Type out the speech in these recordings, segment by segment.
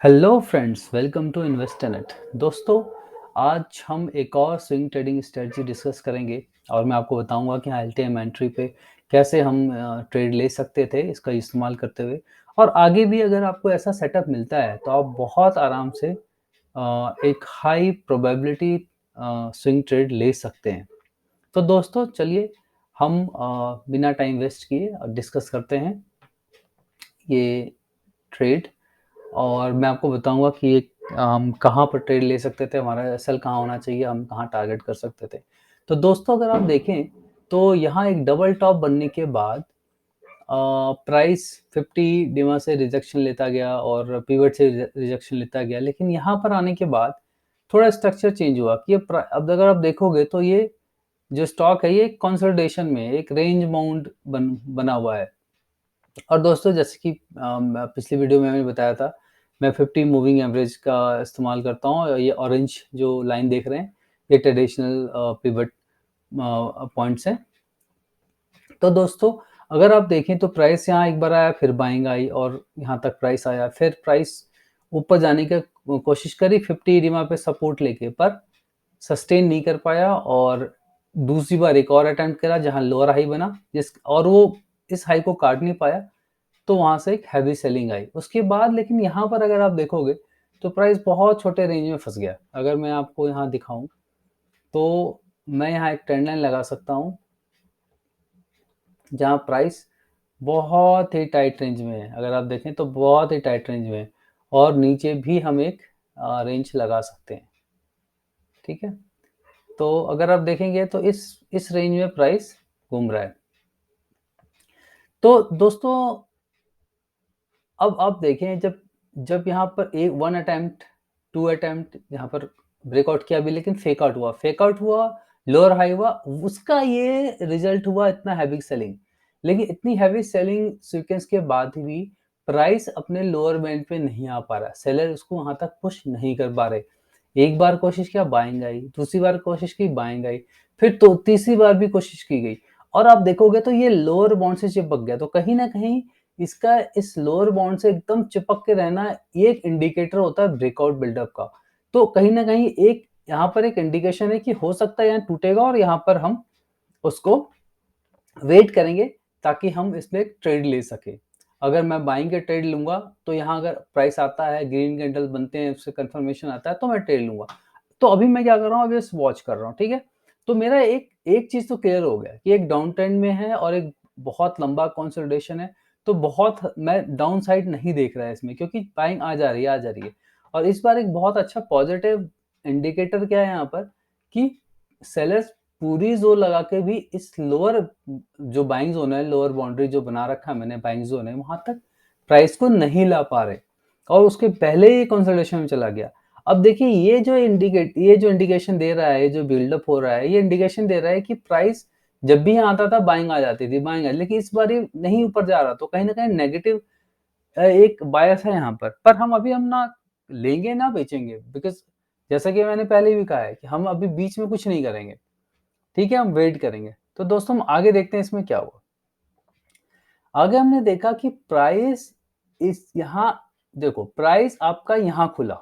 Hello friends, welcome to Investnet. दोस्तों, आज हम एक और स्विंग ट्रेडिंग स्ट्रेटजी डिस्कस करेंगे और मैं आपको बताऊंगा कि हाँ एलटीएम एंट्री पे कैसे हम ट्रेड ले सकते थे इसका इस्तेमाल करते हुए। और आगे भी अगर आपको ऐसा सेटअप मिलता है तो आप बहुत आराम से एक हाई प्रोबेबिलिटी स्विंग ट्रेड ले सकते हैं। तो दोस्तों चलिए हम बिना टाइम वेस्ट किए डिस्कस करते हैं ये ट्रेड। और मैं आपको बताऊँगा कि ये हम कहाँ पर ट्रेड ले सकते थे, हमारा एसएल कहाँ होना चाहिए, हम कहाँ टारगेट कर सकते थे। तो दोस्तों अगर आप देखें तो यहाँ एक डबल टॉप बनने के बाद प्राइस 50 डिमा से रिजेक्शन लेता गया और पिवट से रिजेक्शन लेता गया, लेकिन यहाँ पर आने के बाद थोड़ा स्ट्रक्चर चेंज हुआ कि अब अगर आप देखोगे तो ये जो स्टॉक है ये कंसोलिडेशन में एक रेंज बाउंड बना हुआ है। और दोस्तों जैसे कि पिछली वीडियो में मैंने बताया था, मैं 50 मूविंग एवरेज का इस्तेमाल करता हूँ और ये ऑरेंज जो लाइन देख रहे हैं, ये ट्रेडिशनल पिवट पॉइंट्स हैं। तो दोस्तों अगर आप देखें तो प्राइस यहाँ एक बार आया, फिर बाइंग आई और यहाँ तक प्राइस आया, फिर प्राइस ऊपर जाने की कोशिश करी 50 रीमा पे सपोर्ट लेके, पर सस्टेन नहीं कर पाया और दूसरी बार एक और अटेम्प्ट करा जहाँ लोअर हाई बना और वो इस हाई को काट नहीं पाया, तो वहाँ से एक हैवी सेलिंग आई। उसके बाद लेकिन यहाँ पर अगर आप देखोगे तो प्राइस बहुत छोटे रेंज में फँस गया। अगर मैं आपको यहाँ दिखाऊँ तो मैं यहाँ एक ट्रेंड लाइन लगा सकता हूँ, जहाँ प्राइस बहुत ही टाइट रेंज में है। अगर आप देखें तो बहुत ही टाइट रेंज में है और नीचे भी हम एक रेंज लगा सकते हैं, ठीक है? तो अगर आप देखेंगे तो इस रेंज में प्राइस घूम रहा है। तो दोस्तों अब आप देखें, जब जब यहाँ पर एक 1 अटेम्प्ट 2 अटेम्प्ट यहाँ पर ब्रेकआउट किया भी, लेकिन फेक आउट हुआ, लोअर हाई हुआ, उसका ये रिजल्ट हुआ इतना हैवी सेलिंग। लेकिन इतनी हैवी सेलिंग सीक्वेंस के बाद भी प्राइस अपने लोअर बैंड पे नहीं आ पा रहा, सेलर उसको वहां तक पुश नहीं कर पा रहे। एक बार कोशिश किया, बाइंग आई, दूसरी बार कोशिश की, बाइंग आई, फिर तो तीसरी बार भी कोशिश की गई और आप देखोगे तो ये लोअर बाउंड से चिपक गया। तो कहीं ना कहीं इसका इस लोअर बाउंड से एकदम चिपक के रहना ये एक इंडिकेटर होता है ब्रेकआउट बिल्डअप का। तो कहीं ना कहीं एक यहाँ पर एक इंडिकेशन है कि हो सकता है यहाँ टूटेगा और यहाँ पर हम उसको वेट करेंगे ताकि हम इसमें एक ट्रेड ले सके। अगर मैं बाइंग के ट्रेड लूंगा तो यहाँ अगर प्राइस आता है, ग्रीन कैंडल बनते हैं, उससे कंफर्मेशन आता है तो मैं ट्रेड लूंगा। तो अभी मैं क्या कर रहा हूँ, अभी वॉच कर रहा हूँ, ठीक है? तो मेरा एक एक चीज तो क्लियर हो गया कि एक डाउन ट्रेंड में है और एक बहुत लंबा कंसोलिडेशन है। तो बहुत मैं डाउन साइड नहीं देख रहा है इसमें, क्योंकि बाइंग आ जा रही है, आ जा रही है। और इस बार एक बहुत अच्छा पॉजिटिव इंडिकेटर क्या है यहाँ पर कि सेलर्स पूरी जोर लगा के भी इस लोअर जो बाइंग जोन है, लोअर बाउंड्री जो बना रखा है मैंने, बाइंग जोन है, वहां तक प्राइस को नहीं ला पा रहे और उसके पहले ही कंसोलिडेशन में चला गया। अब देखिए ये जो इंडिकेशन दे रहा है, ये जो बिल्डअप हो रहा है, ये इंडिकेशन दे रहा है कि प्राइस जब भी यहाँ आता था बाइंग आ जाती थी, बाइंग आ, लेकिन इस बार ये नहीं ऊपर जा रहा, तो कहीं ना कहीं नेगेटिव एक बायस है यहाँ पर हम अभी हम ना लेंगे ना बेचेंगे, बिकॉज जैसा कि मैंने पहले भी कहा है कि हम अभी बीच में कुछ नहीं करेंगे, ठीक है? हम वेट करेंगे। तो दोस्तों हम आगे देखते हैं इसमें क्या हुआ। आगे हमने देखा कि प्राइस इस यहाँ देखो, प्राइस आपका यहाँ खुला,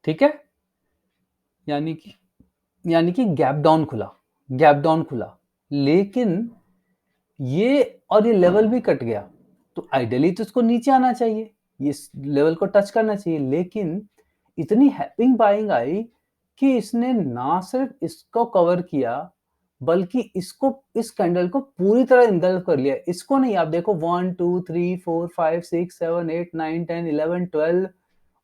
ठीक है? यानी कि गैप डाउन खुला, लेकिन ये और ये लेवल भी कट गया। तो आइडियली तो इसको नीचे आना चाहिए, ये इस लेवल को टच करना चाहिए, लेकिन इतनी हैपिंग बाइंग आई कि इसने ना सिर्फ इसको कवर किया, बल्कि इसको इस कैंडल को पूरी तरह इनगल्फ कर लिया। इसको नहीं, आप देखो 1 2 3 4 5 6 7 8 9 10 11 12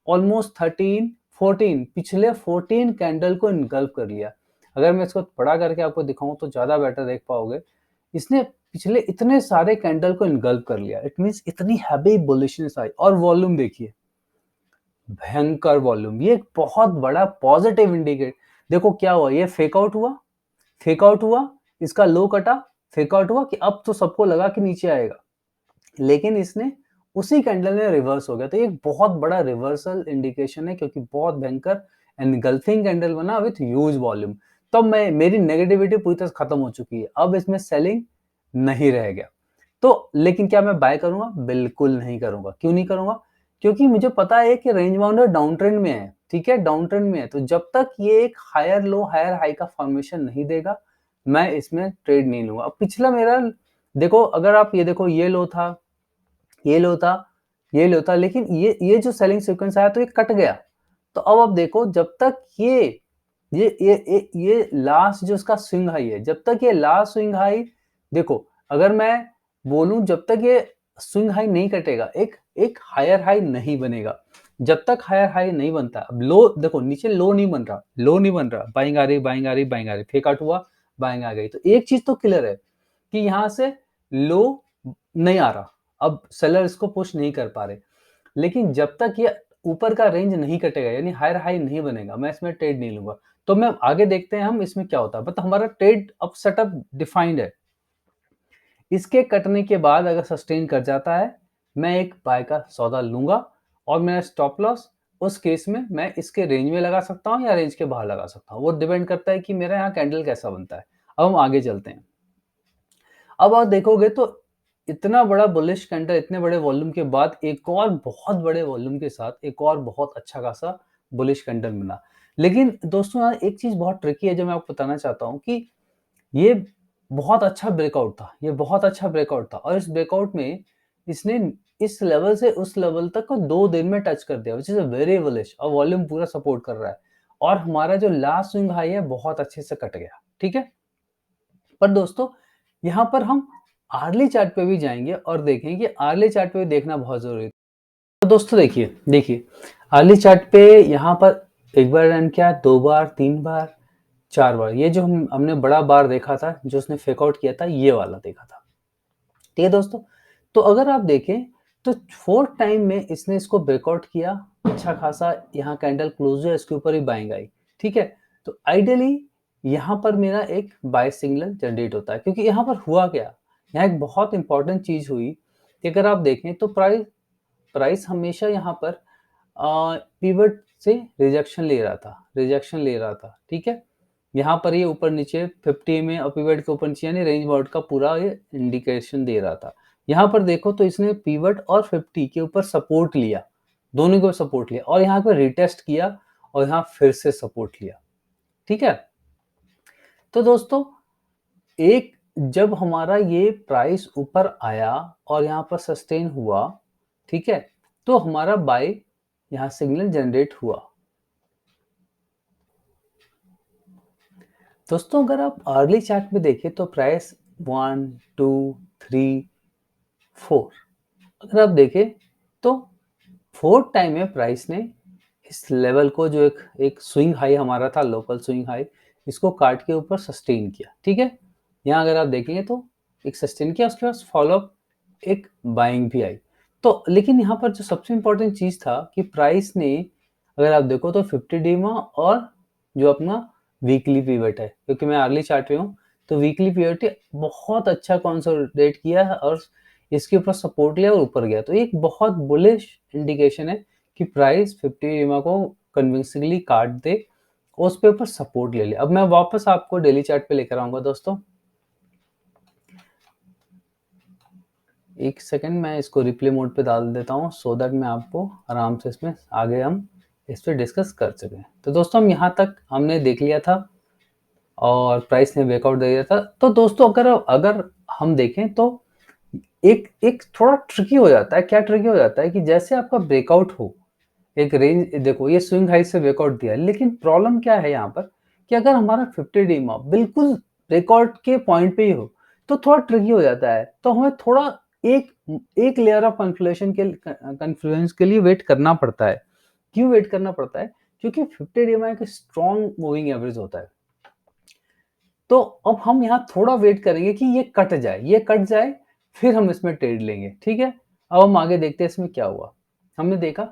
ऑलमोस्ट 13 14, पिछले 14 कैंडल को इनगल्फ कर लिया। अगर मैं इसको बड़ा करके आपको दिखाऊं तो ज्यादा बेटर देख पाओगे। इसने पिछले इतने सारे कैंडल को इनगल्फ कर लिया, इट मींस इतनी हैवी बुलिशनेस आई। और वॉल्यूम देखिए, भयंकर वॉल्यूम, ये एक बहुत बड़ा पॉजिटिव इंडिकेट। देखो क्या हुआ, ये फेक आउट हुआ, इसका लो कटा, फेक आउट हुआ कि अब तो सबको लगा कि नीचे आएगा, लेकिन इसने उसी कैंडल में रिवर्स हो गया। तो ये एक बहुत बड़ा रिवर्सल इंडिकेशन है, क्योंकि बहुत भयंकर एनगल्फिंग कैंडल बना विथ ह्यूज वॉल्यूम। तब मैं मेरी नेगेटिविटी पूरी तरह खत्म हो चुकी है, अब इसमें सेलिंग नहीं रह गया। तो लेकिन क्या मैं बाय करूंगा? बिल्कुल नहीं करूंगा। क्यों नहीं करूंगा? क्योंकि मुझे पता है कि रेंज बाउंड डाउन ट्रेंड में है, ठीक है, डाउन ट्रेंड में है, तो जब तक ये एक हायर लो हायर हाई का फॉर्मेशन नहीं देगा, मैं इसमें ट्रेड नहीं लूंगा। अब पिछला मेरा देखो, अगर आप ये देखो, ये लो था, ये लो था, ये लो था, लेकिन ये जो सेलिंग सीक्वेंस आया तो ये कट गया। तो अब आप देखो, जब तक ये लास्ट जो इसका स्विंग हाई है, जब तक ये लास्ट स्विंग हाई, देखो अगर मैं बोलूं, जब तक ये स्विंग हाई नहीं कटेगा, एक एक हायर हाई नहीं बनेगा। जब तक हायर हाई नहीं बनता, अब लो देखो, नीचे लो नहीं बन रहा, लो नहीं बन रहा, बाइंग आ रही, बाइंग आ रही, बाइंग आ रही, फेक आउट हुआ, बाइंग आ गई, तो एक चीज तो क्लियर है कि यहाँ से लो नहीं आ रहा, अब सेलर इसको पुश नहीं कर पा रहे। लेकिन जब तक ये ऊपर का रेंज नहीं कटेगा, यानी हायर हाई नहीं बनेगा, मैं इसमें ट्रेड नहीं लूंगा। तो मैं आगे देखते हैं हम इसमें क्या होता है। बट हमारा ट्रेड अब सेटअप डिफाइंड है। इसके कटने के बाद अगर सस्टेन कर जाता है, मैं एक बाय का सौदा लूंगा, और मेरा स्टॉप लॉस उस केस में मैं इसके रेंज में लगा सकता हूँ या रेंज के बाहर लगा सकता हूँ। वो डिपेंड करता है कि मेरा यहाँ कैंडल कैसा बनता है। अब हम आगे चलते हैं। अब आप देखोगे तो इतना बड़ा बुलिश कैंडल, इतने बड़े वॉल्यूम के बाद एक और बहुत बड़े वॉल्यूम के साथ एक और बहुत अच्छा खासा बुलिश कैंडल बना। लेकिन दोस्तों, यहाँ एक चीज बहुत ट्रिकी है जो मैं आपको बताना चाहता हूँ कि ये बहुत अच्छा ब्रेकआउट था, ये बहुत अच्छा ब्रेकआउट था, और इस ब्रेकआउट में इसने इस लेवल से उस लेवल तक को 2 दिन में टच कर दिया, which is a very bullish, और वॉल्यूम पूरा सपोर्ट कर रहा है, और हमारा जो लास्ट स्विंग हाई है बहुत अच्छे से कट गया, ठीक है। पर दोस्तों, यहाँ पर हम आर्ली चार्ट पे भी जाएंगे और देखेंगे कि आर्ली चार्ट पे भी देखना बहुत जरूरी है। तो दोस्तों देखिए देखिए, आर्ली चार्ट पे यहाँ पर एक बार रन किया, 2 बार, 3 बार, 4 बार, ये जो हमने बड़ा बार देखा था, जो उसने फेक आउट किया था, ये वाला देखा था, ठीक है दोस्तों। तो अगर आप देखें तो 4th टाइम में इसने इसको ब्रेकआउट किया, अच्छा खासा यहाँ कैंडल क्लोज हुआ, इसके ऊपर ही बाइंग आई, ठीक है। तो आइडियली यहाँ पर मेरा एक बाय सिग्नल जनरेट होता है, क्योंकि यहाँ पर हुआ क्या, यहाँ एक बहुत इंपॉर्टेंट चीज हुई कि अगर आप देखें तो प्राइस प्राइस हमेशा यहाँ पर पिवट से रिजेक्शन ले रहा था, रिजेक्शन ले रहा था, ठीक है। यहाँ पर ये ऊपर नीचे 50 में और पिवट के ऊपर नीचे, यानी रेंज बाउंड का पूरा ये इंडिकेशन दे रहा था। यहाँ पर देखो तो इसने पिवट और 50 के ऊपर सपोर्ट लिया, दोनों को सपोर्ट लिया, और यहाँ पर रिटेस्ट किया, और यहाँ फिर से सपोर्ट लिया, ठीक है। तो दोस्तों, एक जब हमारा ये प्राइस ऊपर आया और यहाँ पर सस्टेन हुआ, ठीक है, तो हमारा बाय यहाँ सिग्नल जनरेट हुआ। दोस्तों, अगर आप अर्ली चार्ट में देखें तो प्राइस 1 2 3 4, अगर आप देखें तो 4th टाइम में प्राइस ने इस लेवल को, जो एक एक स्विंग हाई हमारा था, लोकल स्विंग हाई, इसको काट के ऊपर सस्टेन किया, ठीक है। यहाँ अगर आप देखेंगे तो एक सस्टेन किया, उसके बाद फॉलोअप एक बाइंग भी आई। तो लेकिन यहाँ पर जो सबसे इंपॉर्टेंट चीज था कि प्राइस ने, अगर आप देखो तो 50 डीमा और जो अपना वीकली पिवट है, क्योंकि मैं अर्ली चार्ट पे हूँ, तो वीकली पिवट बहुत अच्छा कंसोलिडेट किया है और इसके ऊपर सपोर्ट लिया और ऊपर गया, तो एक बहुत बुलिश इंडिकेशन है कि प्राइस 50 डीमा को कन्विंसिंगली काट दे और उस पे ऊपर सपोर्ट ले ले। अब मैं वापस आपको डेली चार्ट पे लेकर आऊंगा दोस्तों, एक सेकंड, मैं इसको रिप्ले मोड पे डाल देता हूँ सो दैट मैं आपको आराम से इसमें आगे हम इस पे डिस्कस कर सकें। तो दोस्तों, हम यहाँ तक हमने देख लिया था और प्राइस ने ब्रेकआउट दे दिया था। तो दोस्तों, अगर अगर हम देखें तो एक एक थोड़ा ट्रिकी हो जाता है। क्या ट्रिकी हो जाता है कि जैसे आपका ब्रेकआउट हो, एक रेंज देखो, ये स्विंग हाई से ब्रेकआउट दिया है, लेकिन प्रॉब्लम क्या है यहाँ पर कि अगर हमारा 50 डीमा बिल्कुल ब्रेकआउट के पॉइंट पे ही हो तो थोड़ा ट्रिकी हो जाता है। तो हमें थोड़ा एक एक लेयर ऑफ कन्फ्लुएंस के लिए वेट करना पड़ता है। क्यों वेट करना पड़ता है? क्योंकि 50 डीमा एक स्ट्रॉन्ग मूविंग एवरेज होता है। तो अब हम यहाँ थोड़ा वेट करेंगे कि ये कट जाए, फिर हम इसमें ट्रेड लेंगे, ठीक है। अब हम आगे देखते हैं इसमें क्या हुआ। हमने देखा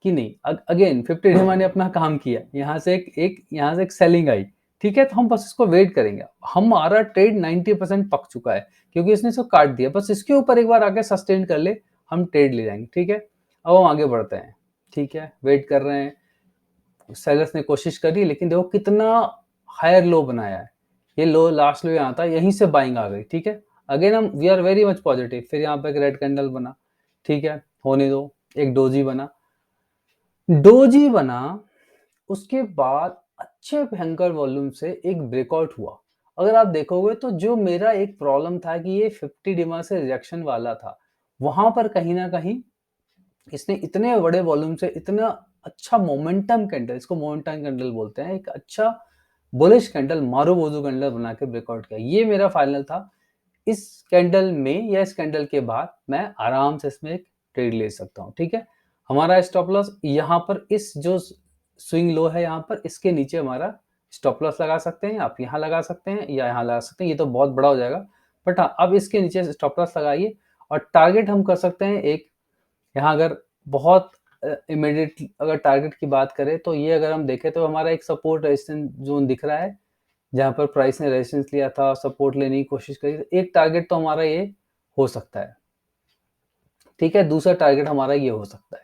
कि नहीं, अगेन 50 डीमा ने अपना काम किया, यहाँ से एक सेलिंग आई, ठीक है। तो हम बस इसको वेट करेंगे। हमारा ट्रेड 90% पक चुका है, क्योंकि इसने इसको काट दिया, बस इसके ऊपर एक बार आके सस्टेन कर ले, हम ट्रेड ले जाएंगे, ठीक है। अब हम आगे बढ़ते हैं, ठीक है, वेट कर रहे हैं। सेलर्स ने कोशिश करी, लेकिन देखो कितना हायर लो बनाया है। ये लो, लास्ट लो यहाँ था, यहीं से बाइंग आ गई, ठीक है। अगेन हम we are very much positive, फिर यहाँ पे एक रेड कैंडल बना, ठीक है, होने दो, एक डोजी बना, डोजी बना, उसके बाद अच्छे भयंकर वॉल्यूम से एक ब्रेकआउट हुआ। अगर आप देखोगे तो जो मेरा एक प्रॉब्लम था कि ये 50 डिमा से रिजेक्शन वाला था, वहाँ पर कहीं न कहीं इसने इतने बड़े वॉल्यूम से इतना अच्छा मोमेंटम कैंडल, इसको मोमेंटम कैंडल बोलते हैं, एक अच्छा बुलिश कैंडल, मारुबोजू कैंडल बना के ब्रेकआउट किया। ये मेरा फाइनल था। इस कैंडल में या इस कैंडल के बाद मैं आराम से इसमें एक ट्रेड ले सकता हूँ, ठीक है? हमारा स्टॉप लॉस यहाँ पर इस जो स्विंग लो है यहाँ पर, इसके नीचे हमारा स्टॉप लॉस लगा सकते हैं। आप यहाँ लगा सकते हैं या यहाँ लगा सकते हैं। ये तो बहुत बड़ा हो जाएगा। बट हाँ, अब इसके नीचे स्टॉप लॉस लगाइए और टारगेट हम कर सकते हैं एक, यहाँ अगर बहुत इमीडिएट अगर टारगेट की बात करें तो ये अगर हम देखें तो हमारा एक सपोर्ट रेजिस्टेंस जोन दिख रहा है, जहाँ पर प्राइस ने रेजिस्टेंस लिया था, सपोर्ट लेने की कोशिश करी। एक टारगेट तो हमारा ये हो सकता है, ठीक है? दूसरा टारगेट हमारा ये हो सकता है।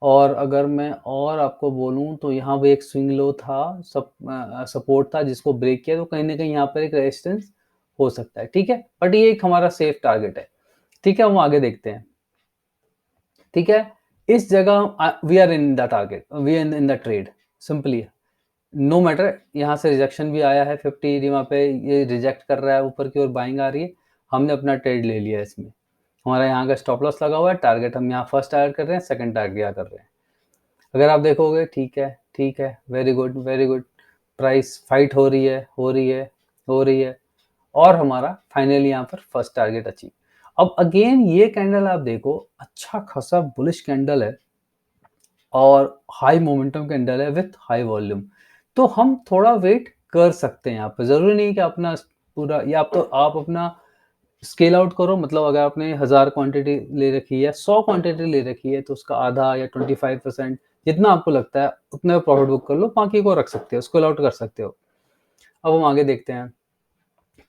और अगर मैं और आपको बोलूँ तो यहाँ पे एक स्विंग लो था, सपोर्ट था जिसको ब्रेक किया, तो कहीं न कहीं यहाँ पर एक रेजिस्टेंस हो सकता है, ठीक है? बट ये एक हमारा सेफ टारगेट है, ठीक है? हम आगे देखते हैं, ठीक है? इस जगह we are in the target, we are in the trade, simply no matter. यहाँ से रिजेक्शन भी आया है 50 वहाँ पे, ये रिजेक्ट कर रहा है, ऊपर की ओर बाइंग आ रही है, हमने अपना ट्रेड ले लिया इसमें। हमारा यहाँ का स्टॉप लॉस लगा हुआ है, टारगेट हम यहाँ फर्स्ट टारगेट कर रहे हैं, सेकंड टारगेट यहाँ कर रहे हैं। अगर आप देखोगे ठीक है, very good, very good. Price fight हो रही है, हो रही है, हो रही है, और हमारा फाइनली यहाँ पर फर्स्ट टारगेट अचीव। अब अगेन ये कैंडल आप देखो, अच्छा खासा बुलिश कैंडल है और हाई मोमेंटम कैंडल है विथ हाई वॉल्यूम। तो हम थोड़ा वेट कर सकते हैं यहाँ पे। ज़रूरी नहीं कि अपना पूरा, या आप तो आप अपना स्केल आउट करो, मतलब अगर आपने 1000 क्वांटिटी ले रखी है, 100 क्वांटिटी ले रखी है, तो उसका आधा या 25% जितना आपको लगता है उतना प्रॉफिट बुक कर लो, बाकी को रख सकते हो, स्केल आउट कर सकते हो। अब हम आगे देखते हैं।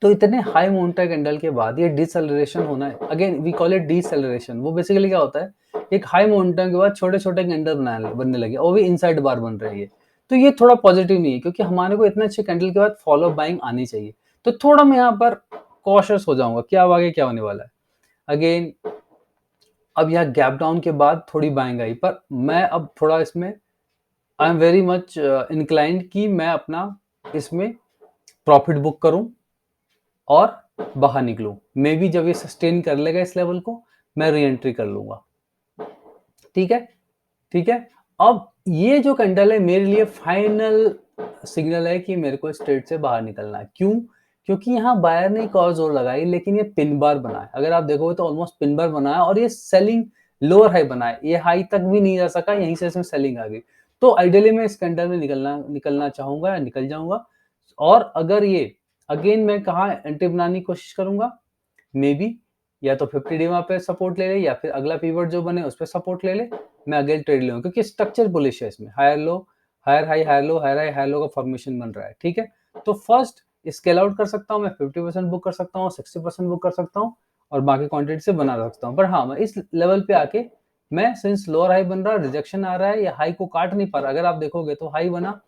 तो इतने हाई मोमेंटम कैंडल के बाद ये डिसेलरेशन होना है, again we call it deceleration. वो बेसिकली क्या होता है, एक हाई मोमेंटम के बाद छोटे-छोटे कैंडल बनने लगे और भी इनसाइड बार बन रही है। तो ये थोड़ा पॉजिटिव नहीं है, क्योंकि हमारे को इतने अच्छे कैंडल के बाद फॉलो बाइंग आनी चाहिए। तो थोड़ा मैं यहाँ पर कॉशियस हो जाऊँगा, क्या अब आगे क्या होने वाला है। अगेन अब यहाँ गैप डाउन के बाद थोड़ी बाइंग आई, पर मैं अब थोड़ा इसमें I am very much inclined कि मैं अपना इसमें प्रॉफिट बुक करूँ और बाहर निकलूँ। मे बी जब ये सस्टेन कर लेगा इस लेवल को, मैं री एंट्री कर लूँगा। ठीक है? ठीक है? अब ये जो कैंडल है मेरे लिए फाइनल सिग्नल है कि मेरे को इस ट्रेड से बाहर निकलना है। क्यों? क्योंकि यहाँ बायर ने एक और ज़ोर लगाई, लेकिन ये पिन बार बना है। अगर आप देखोगे तो ऑलमोस्ट पिन बार बना है और ये सेलिंग लोअर हाई बना है। ये हाई तक भी नहीं जा सका, यहीं से इसमें सेलिंग आ गई। तो आइडियली मैं इस कैंडल में निकलना चाहूँगा या निकल जाऊँगा। और अगर ये अगेन मैं कहाँ एंट्री बनाने की कोशिश करूँगा, मे बी या तो 50 डे वहाँ पे सपोर्ट ले ले या फिर अगला पिवट जो बने उस पे सपोर्ट ले ले, मैं अगेन ट्रेड लूँगा, क्योंकि स्ट्रक्चर बुलिश है इसमें। Higher low, higher high, higher low, higher high, higher low का फॉर्मेशन बन रहा है, ठीक है? तो फर्स्ट स्केल आउट कर सकता हूँ, मैं 50% बुक कर सकता हूँ, 60% बुक कर सकता हूँ और बाकी क्वांटिटी से बना सकता हूँ। पर हाँ, मैं इस लेवल पे आके मैं सिंस लोअर हाई बन रहा है, रिजेक्शन आ रहा है, या हाई को काट नहीं पा रहा। अगर आप देखोगे तो हाई बना,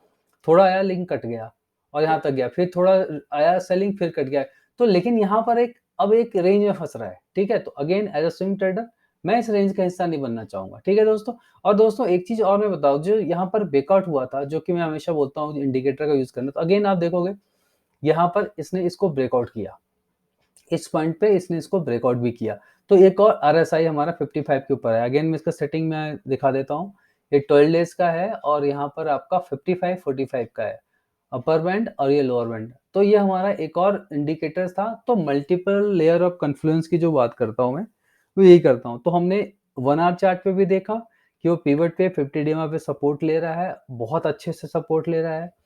थोड़ा आया लेकिन कट गया और यहाँ तक गया, फिर थोड़ा आया सेलिंग, फिर कट गया। तो लेकिन यहाँ पर अब एक रेंज में फँस रहा है, ठीक है? तो again as a swing trader मैं इस रेंज का हिस्सा नहीं बनना चाहूँगा, ठीक है दोस्तों? और दोस्तों एक चीज़ और मैं बताऊँ, जो यहाँ पर ब्रेकआउट हुआ था, जो कि मैं हमेशा बोलता हूँ इंडिकेटर का यूज़ करना, तो अगेन आप देखोगे यहाँ पर इसने इसको ब्रेकआउट किया। इस पॉइंट पे इसने इसको ब्रेकआउट भी किया। तो एक और आरएसआई हमारा 55 के ऊपर है। अगेन मैं इसका सेटिंग में दिखा देता हूँ। ये 12 डेज़ का है और यहाँ पर आपका 55, 45 का है। अपर बैंड और ये लोअर बैंड। तो ये हमारा एक और इंडिकेटर था। तो मल्टीपल लेयर ऑफ कन्फ्लुएंस की जो बात करता हूँ मैं, वो यही करता हूँ। तो हमने 1 आवर चार्ट पे भी देखा कि वो पिवट पे 50 डे पे सपोर्ट ले रहा है, बहुत अच्छे से सपोर्ट ले रहा है।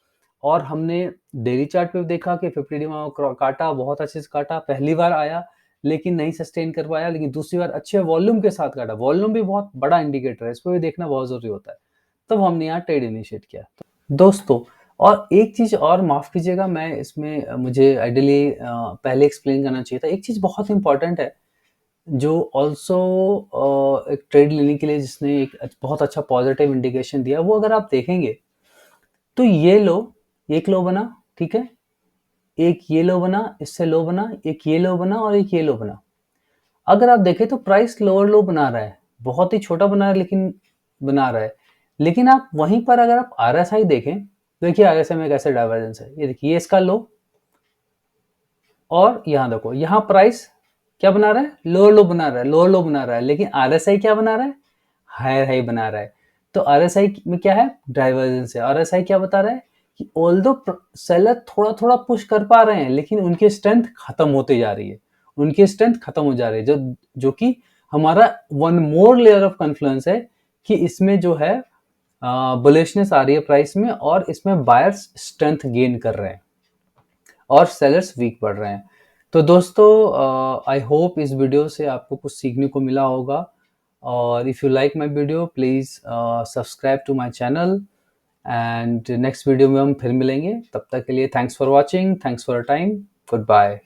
और हमने डेली चार्ट पे देखा कि 50 डी काटा, बहुत अच्छे से काटा। पहली बार आया लेकिन नहीं सस्टेन कर पाया, लेकिन दूसरी बार अच्छे वॉल्यूम के साथ काटा। वॉल्यूम भी बहुत बड़ा इंडिकेटर है, इसको भी देखना बहुत ज़रूरी होता है। तब हमने यहाँ ट्रेड इनिशिएट किया। दोस्तों और एक चीज़ और माफ़ कीजिएगा, मैं इसमें मुझे आइडियली पहले एक्सप्लेन करना चाहिए था। एक चीज़ बहुत इम्पोर्टेंट है, जो ऑल्सो एक ट्रेड लेने के लिए जिसने एक बहुत अच्छा पॉजिटिव इंडिकेशन दिया, वो अगर आप देखेंगे तो ये लो, एक लो बना, ठीक है? एक ये लो बना, इससे लो बना, एक ये लो बना और एक ये लो बना। अगर आप देखें तो प्राइस लोअर लो बना रहा है, बहुत ही छोटा बना रहा है लेकिन बना रहा है। लेकिन आप वहीं पर अगर आप RSI देखें, देखिए RSI में कैसे डाइवर्जेंस है। ये देखिए, ये इसका लो और यहाँ देखो, यहाँ प्राइस क्या बना रहा है? लोअर लो बना रहा है, लोअर लो बना रहा है, लेकिन RSI क्या बना रहा है? हायर हाई बना रहा है। तो RSI में क्या है? डाइवर्जेंस है। RSI क्या बता रहा है कि ऑल्दो सेलर थोड़ा-थोड़ा पुश कर पा रहे हैं, लेकिन उनकी स्ट्रेंथ खत्म होती जा रही है। उनकी स्ट्रेंथ खत्म हो जा रही है, जो कि हमारा one more layer of Confluence है कि इसमें जो है बुलिशनेस आ रही है प्राइस में, और इसमें बायर्स स्ट्रेंथ गेन कर रहे हैं और सेलर्स वीक पड़ रहे हैं। तो दोस्तों, आई होप इस वीडियो से आपको कुछ सीखने को मिला होगा, और if you like my video please subscribe to my channel, and next video में हम फिर मिलेंगे। तब तक के लिए thanks for watching, thanks for your time, good bye.